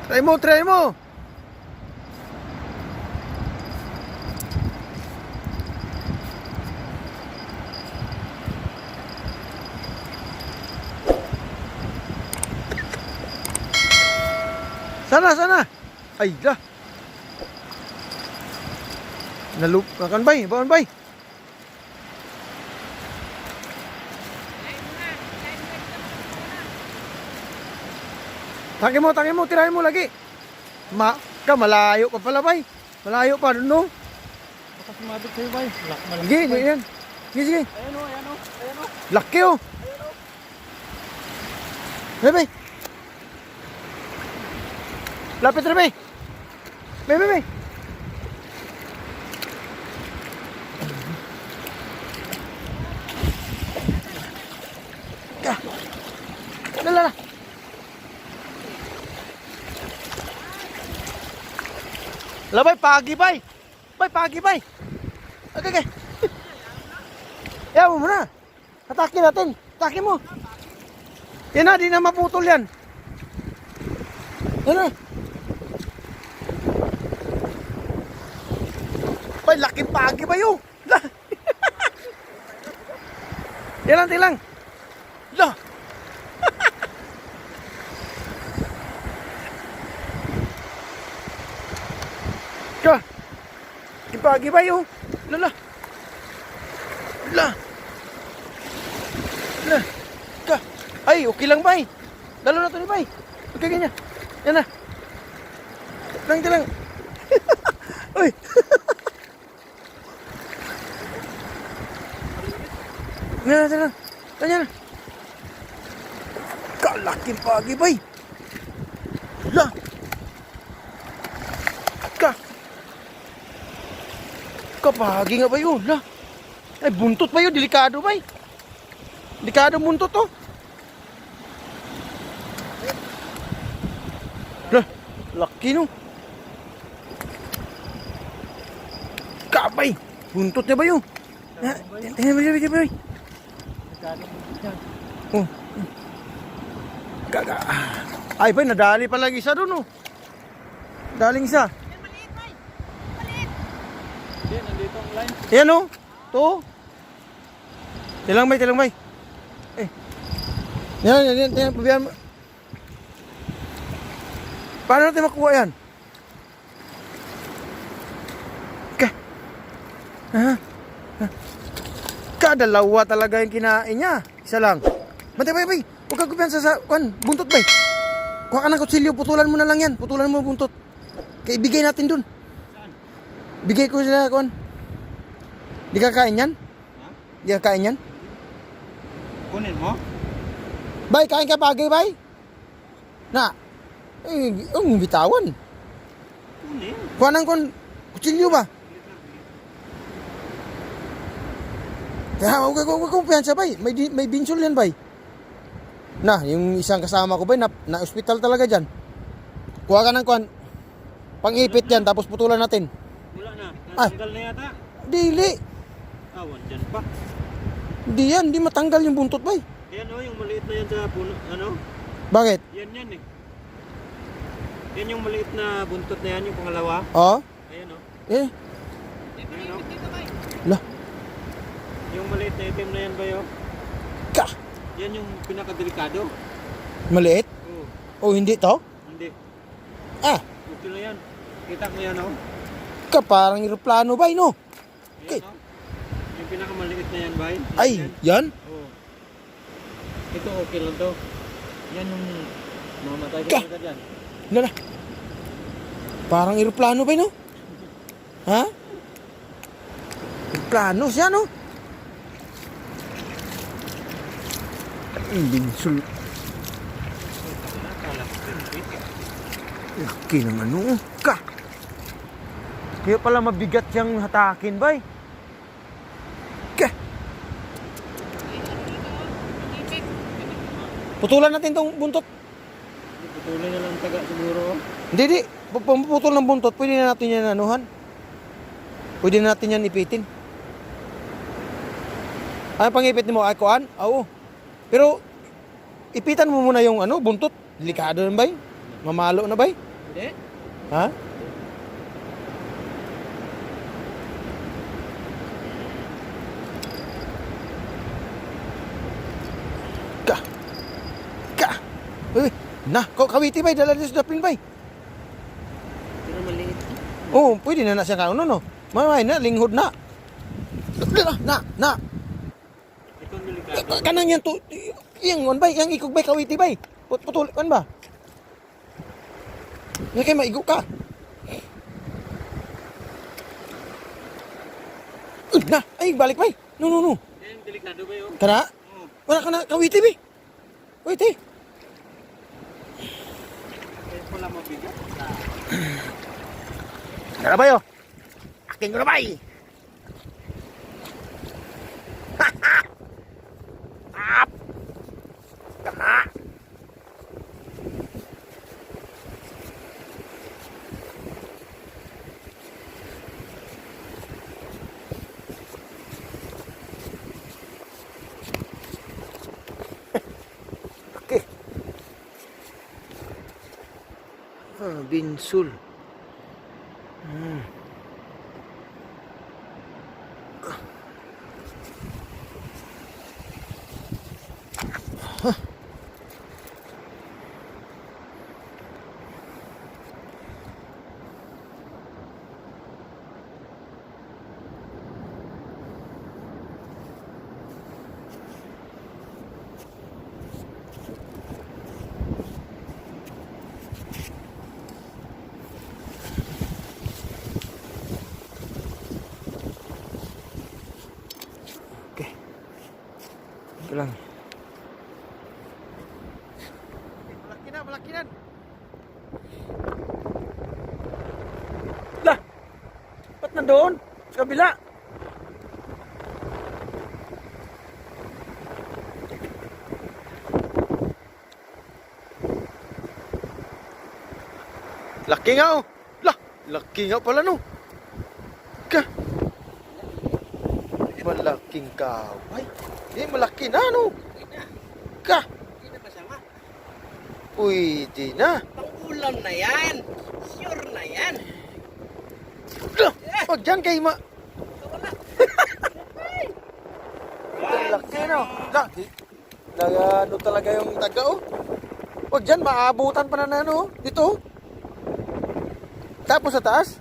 Try mo, try mo. Sana, sana. Ay, dah. Nalup, makan bay, bawan bay. Taki mo, tirahin mo lagi. Malayo pa pala bay. Malayo pa, no? Baka sumabit sa'yo bay. Sige, yan. Sige, sige. Ayan o, ayan o, ayan o. Laki oh. Bay, bay. Lapit na bay. Bay, bay, bay. Lala. Labay, pagi bay. Bay, pagi bay. Okay, okay. Yaw mo na. Atakin natin. Atakin mo. Yan na, di na maputol yan. Yan na. Bay, laking pagi ba yun? Yan lang. Lah. Ka. Ipagi ba yun? Lala. La. Ka. Ay, okay lang bay. Dalo na to ni bay. Okay ganyan. Yan na. Lang. Uy. Yan. Tanya na. Kalaking pagi bay. La. Ka. Kapagi nga ba yun? La. Ay, buntot ba yun? Delikado ba? Delikado buntot to. Lah, laki no. Kabay. Buntot niya ba yun? Tingnan mo, bay. Oh. Gaga. Ay, bay, nadali pa lagi isa doon, oh. Daling isa. Yan, nandito ang line. Yan, oh. To. Tilang bay. Eh. Yan, pabihan mo. Paano natin makuha yan? Kadalawa talaga yung kinain niya. Isa lang. Bantay, bay. Huwag ka kumpiyansa sa, buntot, bay. Kuha ka ng kutsilyo, putulan mo na lang yan. Putulan mo buntot. Kaya ibigay natin dun. Saan? Bigay ko sila, Di ka kain yan? Ha? Di ka kain yan? Kunin mo? Bay, kain ka pagi, bay? Na. Ang bitawan. Kunin. Kuha ng kutsilyo ba? Kaya huwag ka kumpiyansa, bay. May binsol yan, bay. Na, yung isang kasama ko, bay, na-hospital talaga dyan. Kuha ka ng pang-ipit yan, tapos putulan natin. Wala na. Ay. Natanggal na yata. Dili. Awan dyan pa. Di matanggal yung buntot, bay. Ayan o, yung maliit na yan sa puno. Ano? Bakit? Yan eh. Yan yung maliit na buntot na yan, yung pangalawa. Oh? Ayan o. Eh, Ayan o. lah. Yung maliit na itim na yan ba yun? Ka. Yan yung pinakadelikado. Maliit? Oo. O hindi to? Hindi. Ah, Okay na yan. Kita mo yan o. ka parang eroplano, bay, no? Okay. Ayan o. Yung pinakamaliit na yan ba? Ay, yan? Oo. Ito okay lang to. Yan yung mamatay Ka. ka agad yan. Lala. Parang eroplano, bay, no? Ha? Eroplano siya, no? Binsol. Laki naman, no? Ka. Kaya pala mabigat siyang hatakin, bay. Ka. Putulan natin tong buntot. Putulin na lang taga siguro. Hindi. Pag puputol ng buntot, pwede na natin yan anuhan. Pwede na natin yan ipitin. Ano pangipit mo? Ay, kuan? Oo. Pero, ipitan mo muna yung buntot. Delikado na bay. Mamalo na bay. Hindi? Ha? Ka. Ka. Uy, na, kawiti bay, dala sa dapin bay. Pero maliit. Oh, pwede na siya kanon no. Mamay na linghod na. Na. Itong delikado. Kanang yan to. Yang on bay, yang ikog bay kawiti bay. Putol kan ba? Nga kay maigo ka. Na, ay balik bay. No. Yan, delikado ba yun? Kana? Oo. Wala ka na kawiti bay. Kawiti. Kaya pala mabigat. Tara ba yo? Aking ko na bay. Up. Kana. Okay. Binsul. Okay. Ito lang. Malaki na. Lah! Ba't nandoon? Sa kabila? Laki nga oh. Lah! Laki nga pala no. Ka! Malaking kaway. Malaki na no. Ka! Hindi na masama. Pwede na. Pang-ulam na yan. Sure na yan. Wag dyan kay ma... Wala. Ang laki no. Laki. Ano talaga yung taga oh. Wag dyan, maabutan pa na ano. Dito. Tapos sa taas.